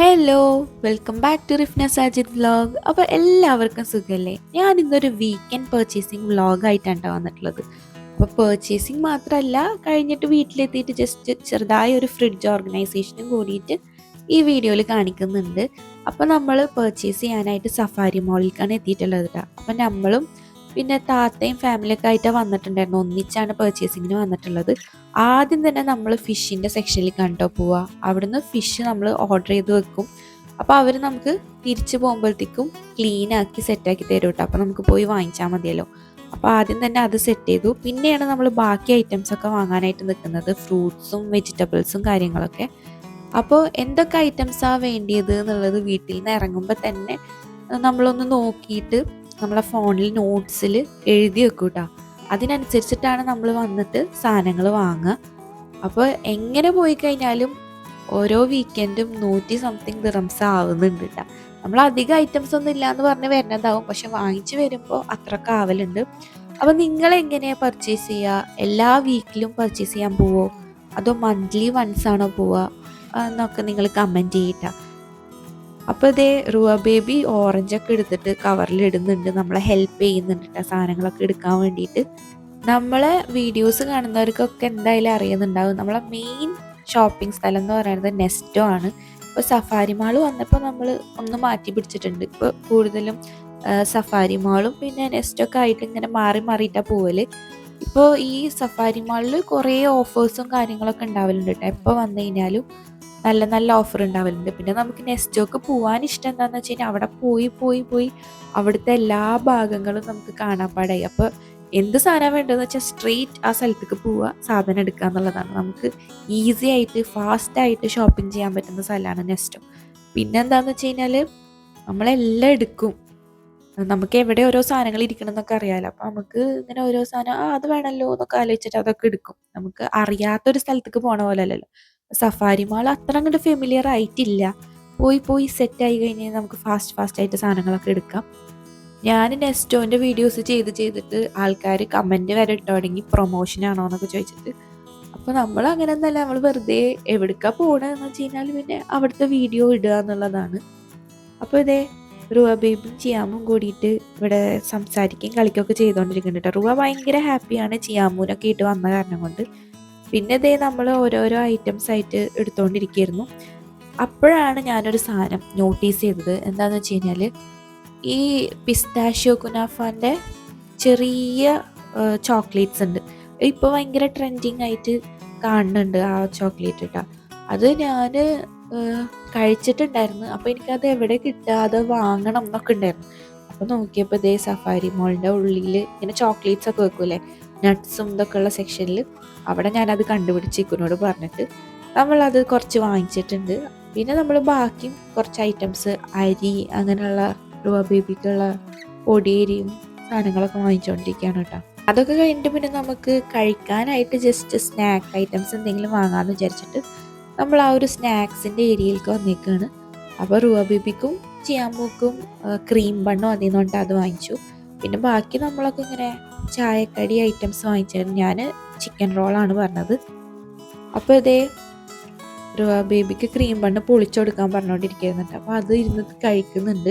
Hello, welcome back to Rifna Sajid vlog. അപ്പോൾ എല്ലാവർക്കും സുഖമല്ലേ? ഞാൻ ഇന്നൊരു വീക്കെൻഡ് പർച്ചേസിങ് വ്ലോഗായിട്ടാണ് വന്നിട്ടുള്ളത്. അപ്പോൾ പർച്ചേസിങ് മാത്രമല്ല, കഴിഞ്ഞിട്ട് വീട്ടിലെത്തിയിട്ട് ജസ്റ്റ് ചെറുതായ ഒരു ഫ്രിഡ്ജ് ഓർഗനൈസേഷനും കൂടിയിട്ട് ഈ വീഡിയോയിൽ കാണിക്കുന്നുണ്ട്. അപ്പോൾ നമ്മൾ പർച്ചേസ് ചെയ്യാനായിട്ട് സഫാരി മോളിലേക്കാണ് എത്തിയിട്ടുള്ളത് കേട്ടോ. അപ്പോൾ നമ്മളും പിന്നെ താത്തയും ഫാമിലിയൊക്കെ ആയിട്ടാണ് വന്നിട്ടുണ്ടായിരുന്നു. ഒന്നിച്ചാണ് പർച്ചേസിങ്ങിന് വന്നിട്ടുള്ളത്. ആദ്യം തന്നെ നമ്മൾ ഫിഷിൻ്റെ സെക്ഷനിൽ കണ്ടോ പോവുക. അവിടുന്ന് ഫിഷ് നമ്മൾ ഓർഡർ ചെയ്ത് വെക്കും. അപ്പോൾ അവർ നമുക്ക് തിരിച്ചു പോകുമ്പോഴത്തേക്കും ക്ലീനാക്കി സെറ്റാക്കി തരും കേട്ടോ. അപ്പോൾ നമുക്ക് പോയി വാങ്ങിച്ചാൽ മതിയല്ലോ. അപ്പോൾ ആദ്യം തന്നെ അത് സെറ്റ് ചെയ്തു. പിന്നെയാണ് നമ്മൾ ബാക്കി ഐറ്റംസൊക്കെ വാങ്ങാനായിട്ട് നിൽക്കുന്നത്, ഫ്രൂട്ട്സും വെജിറ്റബിൾസും കാര്യങ്ങളൊക്കെ. അപ്പോൾ എന്തൊക്കെ ഐറ്റംസാണ് വേണ്ടിയത് എന്നുള്ളത് വീട്ടിൽ നിന്ന് ഇറങ്ങുമ്പോൾ തന്നെ നമ്മളൊന്ന് നോക്കിയിട്ട് നമ്മളെ ഫോണിൽ നോട്ട്സിൽ എഴുതി വെക്കും കേട്ടോ. അതിനനുസരിച്ചിട്ടാണ് നമ്മൾ വന്നിട്ട് സാധനങ്ങൾ വാങ്ങുക. അപ്പോൾ എങ്ങനെ പോയി കഴിഞ്ഞാലും ഓരോ വീക്കെൻഡും 100 സംതിങ് ദിറംസ് ആവുന്നുണ്ട് കേട്ടോ. നമ്മൾ അധികം ഐറ്റംസ് ഒന്നും ഇല്ലയെന്ന് പറഞ്ഞ് വരുന്നതാവും, പക്ഷെ വാങ്ങിച്ച് വരുമ്പോൾ അത്രക്ക് ആവലുണ്ട്. അപ്പോൾ നിങ്ങൾ എങ്ങനെയാണ് പർച്ചേസ് ചെയ്യുക? എല്ലാ വീക്കിലും പർച്ചേസ് ചെയ്യാൻ പോവോ അതോ മന്ത്ലി വൺസ് ആണോ പോവുക എന്നൊക്കെ നിങ്ങൾ കമൻറ്റ് ചെയ്യട്ടോ. അപ്പോൾ ഇതേ റുവ ബേബി ഓറഞ്ചൊക്കെ എടുത്തിട്ട് കവറിൽ ഇടുന്നുണ്ട്, നമ്മളെ ഹെൽപ്പ് ചെയ്യുന്നുണ്ട് കേട്ടോ സാധനങ്ങളൊക്കെ എടുക്കാൻ വേണ്ടിയിട്ട്. നമ്മളെ വീഡിയോസ് കാണുന്നവർക്കൊക്കെ എന്തായാലും അറിയുന്നുണ്ടാവും, നമ്മളെ മെയിൻ ഷോപ്പിംഗ് സ്ഥലം എന്ന് പറയുന്നത് നെസ്റ്റോ ആണ്. ഇപ്പോൾ സഫാരി മാൾ വന്നപ്പോൾ നമ്മൾ ഒന്ന് മാറ്റി പിടിച്ചിട്ടുണ്ട്. ഇപ്പോൾ കൂടുതലും സഫാരി മാളും പിന്നെ നെസ്റ്റോ ഒക്കെ ആയിട്ട് ഇങ്ങനെ മാറി മാറിയിട്ടാണ് പോവല്. ഇപ്പോൾ ഈ സഫാരി മാളിൽ കുറേ ഓഫേഴ്സും കാര്യങ്ങളൊക്കെ ഉണ്ടാവലുണ്ട് കേട്ടോ. എപ്പോൾ വന്നു കഴിഞ്ഞാലും നല്ല നല്ല ഓഫർ ഉണ്ടാവലുണ്ട്. പിന്നെ നമുക്ക് നെസ്റ്റോക്ക് പോകാൻ ഇഷ്ടം എന്താണെന്ന് വെച്ച് കഴിഞ്ഞാൽ അവിടെ പോയി പോയി പോയി അവിടുത്തെ എല്ലാ ഭാഗങ്ങളും നമുക്ക് കാണാൻ പാടായി. അപ്പോൾ എന്ത് സാധനം വേണ്ടതെന്ന് വെച്ചാൽ സ്ട്രെയിറ്റ് ആ സ്ഥലത്തേക്ക് പോവുക, സാധനം എടുക്കുക എന്നുള്ളതാണ്. നമുക്ക് ഈസി ആയിട്ട് ഫാസ്റ്റായിട്ട് ഷോപ്പിംഗ് ചെയ്യാൻ പറ്റുന്ന സ്ഥലമാണ് നെസ്റ്റോ. പിന്നെ എന്താണെന്ന് വെച്ച് കഴിഞ്ഞാൽ നമ്മളെല്ലാം എടുക്കും. നമുക്ക് എവിടെ ഓരോ സാധനങ്ങൾ ഇരിക്കണം എന്നൊക്കെ അറിയാമല്ലോ. അപ്പോൾ നമുക്ക് ഇങ്ങനെ ഓരോ സാധനം അത് വേണമല്ലോ എന്നൊക്കെ ആലോചിച്ചിട്ട് അതൊക്കെ എടുക്കും. നമുക്ക് അറിയാത്തൊരു സ്ഥലത്തേക്ക് പോണ പോലെ അല്ലല്ലോ. സഫാരി മാൾ അത്ര അങ്ങോട്ട് ഫെമിലിയർ ആയിട്ടില്ല. പോയി പോയി സെറ്റായി കഴിഞ്ഞാൽ നമുക്ക് ഫാസ്റ്റായിട്ട് സാധനങ്ങളൊക്കെ എടുക്കാം. ഞാൻ നെസ്റ്റോൻ്റെ വീഡിയോസ് ചെയ്തിട്ട് ആൾക്കാർ കമൻറ്റ് വരെ ഇട്ട് തുടങ്ങി, പ്രൊമോഷനാണോ എന്നൊക്കെ ചോദിച്ചിട്ട്. അപ്പോൾ നമ്മൾ അങ്ങനെ ഒന്നല്ല, നമ്മൾ വെറുതെ എവിടേക്കാണ് പോകണമെന്ന് വെച്ച് കഴിഞ്ഞാൽ പിന്നെ അവിടുത്തെ വീഡിയോ ഇടുക എന്നുള്ളതാണ്. അപ്പോൾ ഇതേ റുവ ബേബിയും ചിയാമും കൂടിയിട്ട് ഇവിടെ സംസാരിക്കുകയും കളിക്കുകയൊക്കെ ചെയ്തുകൊണ്ടിരിക്കുന്നുണ്ട് കേട്ടോ. റുവ ഭയങ്കര ഹാപ്പിയാണ് ചിയാമൂനൊക്കെ ഇട്ട് വന്ന കാരണം കൊണ്ട്. പിന്നെ ഇതേ നമ്മൾ ഓരോരോ ഐറ്റംസ് ആയിട്ട് എടുത്തുകൊണ്ടിരിക്കുകയായിരുന്നു. അപ്പോഴാണ് ഞാനൊരു സാധനം നോട്ടീസ് ചെയ്തത്. എന്താണെന്ന് വെച്ച് കഴിഞ്ഞാൽ ഈ പിസ്താഷ്യോ കുനാഫാൻ്റെ ചെറിയ ചോക്ലേറ്റ്സ് ഉണ്ട്. ഇപ്പോൾ ഭയങ്കര ട്രെൻഡിങ് ആയിട്ട് കാണുന്നുണ്ട് ആ ചോക്ലേറ്റ് കേട്ടോ. അത് ഞാൻ കഴിച്ചിട്ടുണ്ടായിരുന്നു. അപ്പോൾ എനിക്കത് എവിടെ കിട്ടാതെ വാങ്ങണം എന്നൊക്കെ ഉണ്ടായിരുന്നു. അപ്പോൾ നോക്കിയപ്പോൾ ഇതേ സഫാരി മോളിൻ്റെ ഉള്ളിൽ ഇങ്ങനെ ചോക്ലേറ്റ്സ് ഒക്കെ വെക്കൂലേ, നട്ട്സും ഇതൊക്കെ ഉള്ള സെക്ഷനിൽ, അവിടെ ഞാനത് കണ്ടുപിടിച്ച് ഇക്കുനോട് പറഞ്ഞിട്ട് നമ്മളത് കുറച്ച് വാങ്ങിച്ചിട്ടുണ്ട്. പിന്നെ നമ്മൾ ബാക്കിയും കുറച്ച് ഐറ്റംസ് അരി അങ്ങനെയുള്ള റുവ ബേബിക്കുള്ള പൊടിയരിയും സാധനങ്ങളൊക്കെ വാങ്ങിച്ചുകൊണ്ടിരിക്കുകയാണ് കേട്ടോ. അതൊക്കെ കഴിഞ്ഞിട്ട് പിന്നെ നമുക്ക് കഴിക്കാനായിട്ട് ജസ്റ്റ് സ്നാക്ക് ഐറ്റംസ് എന്തെങ്കിലും വാങ്ങാമെന്ന് വിചാരിച്ചിട്ട് നമ്മൾ ആ ഒരു സ്നാക്സിൻ്റെ ഏരിയയിലേക്ക് വന്നേക്കാണ്. അപ്പോൾ റുവ ബേബിക്കും ചിയാമ്പൂക്കും ക്രീം ബണ്ണും അതിൽ നിന്നുകൊണ്ട് അത് വാങ്ങിച്ചു. പിന്നെ ബാക്കി നമ്മളൊക്കെ ഇങ്ങനെ ചായക്കടി ഐറ്റംസ് വാങ്ങിച്ചായിരുന്നു. ഞാൻ ചിക്കൻ റോളാണ് പറഞ്ഞത്. അപ്പോൾ ഇതേ റുവ ബേബിക്ക് ക്രീം ബണ്ണ് പൊളിച്ചെടുക്കാൻ പറഞ്ഞുകൊണ്ടിരിക്കുന്നുണ്ട്. അപ്പോൾ അത് ഇരുന്ന് കഴിക്കുന്നുണ്ട്.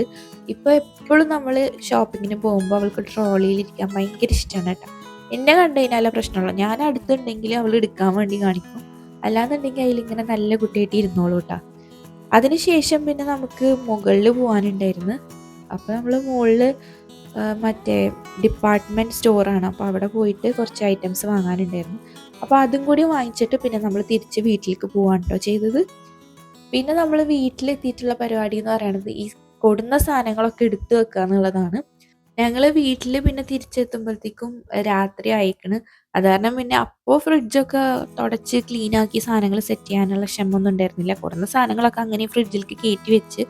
ഇപ്പോൾ എപ്പോഴും നമ്മൾ ഷോപ്പിങ്ങിന് പോകുമ്പോൾ അവൾക്ക് ട്രോളിയിലിരിക്കാൻ ഭയങ്കര ഇഷ്ടമാണ് കേട്ടോ. എന്നെ കണ്ടു കഴിഞ്ഞാൽ പ്രശ്നമുള്ളൂ, ഞാൻ അടുത്തുണ്ടെങ്കിൽ അവൾ എടുക്കാൻ വേണ്ടി കാണിക്കും, അല്ലാന്നുണ്ടെങ്കിൽ അതിലിങ്ങനെ നല്ല കുട്ടിയായിട്ട് ഇരുന്നോളൂ കേട്ടോ. അതിനുശേഷം പിന്നെ നമുക്ക് മുകളിൽ പോകാനുണ്ടായിരുന്നു. അപ്പോൾ നമ്മൾ മുകളിൽ മറ്റേ ഡിപ്പാർട്ട്മെൻറ്റ് സ്റ്റോറാണ്, അപ്പോൾ അവിടെ പോയിട്ട് കുറച്ച് ഐറ്റംസ് വാങ്ങാനുണ്ടായിരുന്നു. അപ്പോൾ അതും കൂടി വാങ്ങിച്ചിട്ട് പിന്നെ നമ്മൾ തിരിച്ച് വീട്ടിലേക്ക് പോവാണ് കേട്ടോ ചെയ്തത്. പിന്നെ നമ്മൾ വീട്ടിലെത്തിയിട്ടുള്ള പരിപാടി എന്ന് പറയുന്നത് ഈ കൊടുന്ന സാധനങ്ങളൊക്കെ എടുത്തു വെക്കുക എന്നുള്ളതാണ്. ഞങ്ങൾ വീട്ടിൽ പിന്നെ തിരിച്ചെത്തുമ്പോഴത്തേക്കും രാത്രി ആയിക്കണ്. അത് കാരണം പിന്നെ അപ്പോൾ ഫ്രിഡ്ജൊക്കെ തുടച്ച് ക്ലീനാക്കി സാധനങ്ങൾ സെറ്റ് ചെയ്യാനുള്ള ക്ഷമൊന്നും ഉണ്ടായിരുന്നില്ല. കുറഞ്ഞ സാധനങ്ങളൊക്കെ അങ്ങനെ ഫ്രിഡ്ജിലേക്ക് കയറ്റി വെച്ച്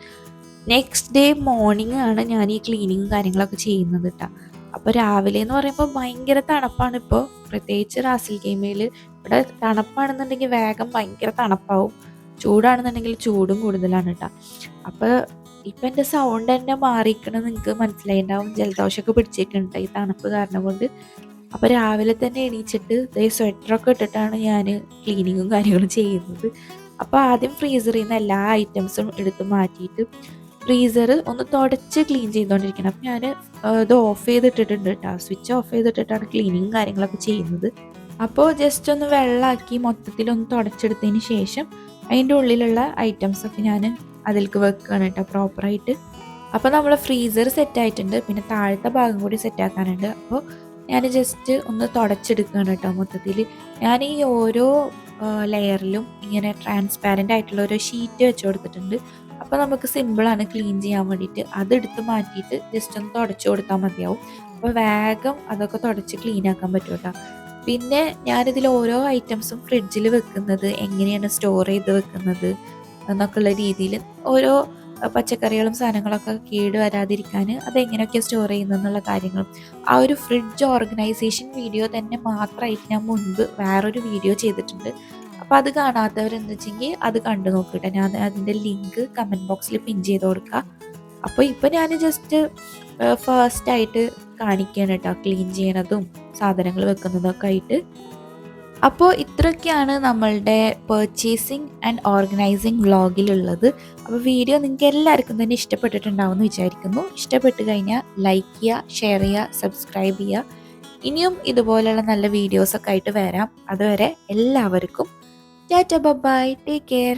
നെക്സ്റ്റ് ഡേ മോർണിംഗ് ആണ് ഞാൻ ഈ ക്ലീനിങ്ങും കാര്യങ്ങളൊക്കെ ചെയ്യുന്നത് കേട്ടോ. അപ്പോൾ രാവിലെ എന്ന് പറയുമ്പോൾ ഭയങ്കര തണുപ്പാണ്. ഇപ്പോൾ പ്രത്യേകിച്ച് റാസൽ ഗെയിമയിൽ ഇവിടെ തണുപ്പാണെന്നുണ്ടെങ്കിൽ വേഗം ഭയങ്കര തണുപ്പാവും, ചൂടാണെന്നുണ്ടെങ്കിൽ ചൂടും കൂടുതലാണ് കേട്ടോ. അപ്പോൾ ഇപ്പം എൻ്റെ സൗണ്ട് തന്നെ മാറിയിരിക്കണമെന്ന് നിങ്ങൾക്ക് മനസ്സിലായിട്ടുണ്ടാവും. ജലദോഷമൊക്കെ പിടിച്ചേക്കുന്നുണ്ട് ഈ തണുപ്പ് കാരണം കൊണ്ട്. അപ്പോൾ രാവിലെ തന്നെ എണീച്ചിട്ട് സ്വെറ്ററൊക്കെ ഇട്ടിട്ടാണ് ഞാൻ ക്ലീനിങ്ങും കാര്യങ്ങളും ചെയ്യുന്നത്. അപ്പോൾ ആദ്യം ഫ്രീസറിൽ നിന്ന് എല്ലാ ഐറ്റംസും എടുത്ത് മാറ്റിയിട്ട് ഫ്രീസർ ഒന്ന് തുടച്ച് ക്ലീൻ ചെയ്തുകൊണ്ടിരിക്കണം. അപ്പം ഞാൻ ഇത് ഓഫ് ചെയ്തിട്ടിട്ടുണ്ട് കേട്ടോ, സ്വിച്ച് ഓഫ് ചെയ്തിട്ടിട്ടാണ് ക്ലീനിങ്ങും കാര്യങ്ങളൊക്കെ ചെയ്യുന്നത്. അപ്പോൾ ജസ്റ്റ് ഒന്ന് വെള്ളമാക്കി മൊത്തത്തിലൊന്ന് തുടച്ചെടുത്തതിന് ശേഷം അതിൻ്റെ ഉള്ളിലുള്ള ഐറ്റംസൊക്കെ ഞാൻ അതിലേക്ക് വെക്കുകയാണ് കേട്ടോ പ്രോപ്പറായിട്ട്. അപ്പോൾ നമ്മൾ ഫ്രീസർ സെറ്റായിട്ടുണ്ട്, പിന്നെ താഴത്തെ ഭാഗം കൂടി സെറ്റാക്കാനുണ്ട്. അപ്പോൾ ഞാൻ ജസ്റ്റ് ഒന്ന് തുടച്ചെടുക്കുകയാണ് കേട്ടോ മൊത്തത്തിൽ. ഞാൻ ഈ ഓരോ ലെയറിലും ഇങ്ങനെ ട്രാൻസ്പാരൻ്റ് ആയിട്ടുള്ള ഒരു ഷീറ്റ് വെച്ച് കൊടുത്തിട്ടുണ്ട്. അപ്പോൾ നമുക്ക് സിമ്പിളാണ് ക്ലീൻ ചെയ്യാൻ വേണ്ടിയിട്ട്. അതെടുത്ത് മാറ്റിയിട്ട് ജസ്റ്റ് ഒന്ന് തുടച്ച് കൊടുത്താൽ മതിയാവും. അപ്പോൾ വേഗം അതൊക്കെ തുടച്ച് ക്ലീൻ ആക്കാൻ പറ്റും കേട്ടോ. പിന്നെ ഞാനിതിൽ ഓരോ ഐറ്റംസും ഫ്രിഡ്ജിൽ വെക്കുന്നത് എങ്ങനെയാണ് സ്റ്റോർ ചെയ്ത് വെക്കുന്നത് എന്നൊക്കെയുള്ള രീതിയിൽ ഓരോ പച്ചക്കറികളും സാധനങ്ങളൊക്കെ കേട് വരാതിരിക്കാൻ അതെങ്ങനെയൊക്കെ സ്റ്റോർ ചെയ്യുന്നതെന്നുള്ള കാര്യങ്ങളും ആ ഒരു ഫ്രിഡ്ജ് ഓർഗനൈസേഷൻ വീഡിയോ തന്നെ മാത്രമായിട്ട് ഞാൻ മുൻപ് വേറൊരു വീഡിയോ ചെയ്തിട്ടുണ്ട്. അപ്പോൾ അത് കാണാത്തവരെന്താ വെച്ചെങ്കിൽ അത് കണ്ടു നോക്കിയിട്ട് ഞാൻ അതിൻ്റെ ലിങ്ക് കമൻറ്റ് ബോക്സിൽ പിൻ ചെയ്ത് കൊടുക്കുക. അപ്പോൾ ഇപ്പോൾ ഞാൻ ജസ്റ്റ് ഫസ്റ്റായിട്ട് കാണിക്കുകയാണ് കേട്ടോ ക്ലീൻ ചെയ്യണതും സാധനങ്ങൾ വെക്കുന്നതൊക്കെ ആയിട്ട്. അപ്പോൾ ഇത്രയൊക്കെയാണ് നമ്മളുടെ പർച്ചേസിങ് ആൻഡ് ഓർഗനൈസിങ് വ്ളോഗിലുള്ളത്. അപ്പോൾ വീഡിയോ നിങ്ങൾക്ക് എല്ലാവർക്കും തന്നെ ഇഷ്ടപ്പെട്ടിട്ടുണ്ടാവുമെന്ന് വിചാരിക്കുന്നു. ഇഷ്ടപ്പെട്ട് കഴിഞ്ഞാൽ ലൈക്ക് ചെയ്യുക, ഷെയർ ചെയ്യുക, സബ്സ്ക്രൈബ് ചെയ്യുക. ഇനിയും ഇതുപോലെയുള്ള നല്ല വീഡിയോസൊക്കെ ആയിട്ട് വരാം. അതുവരെ എല്ലാവർക്കും ടാറ്റ ബൈ, ടേക്ക് കെയർ.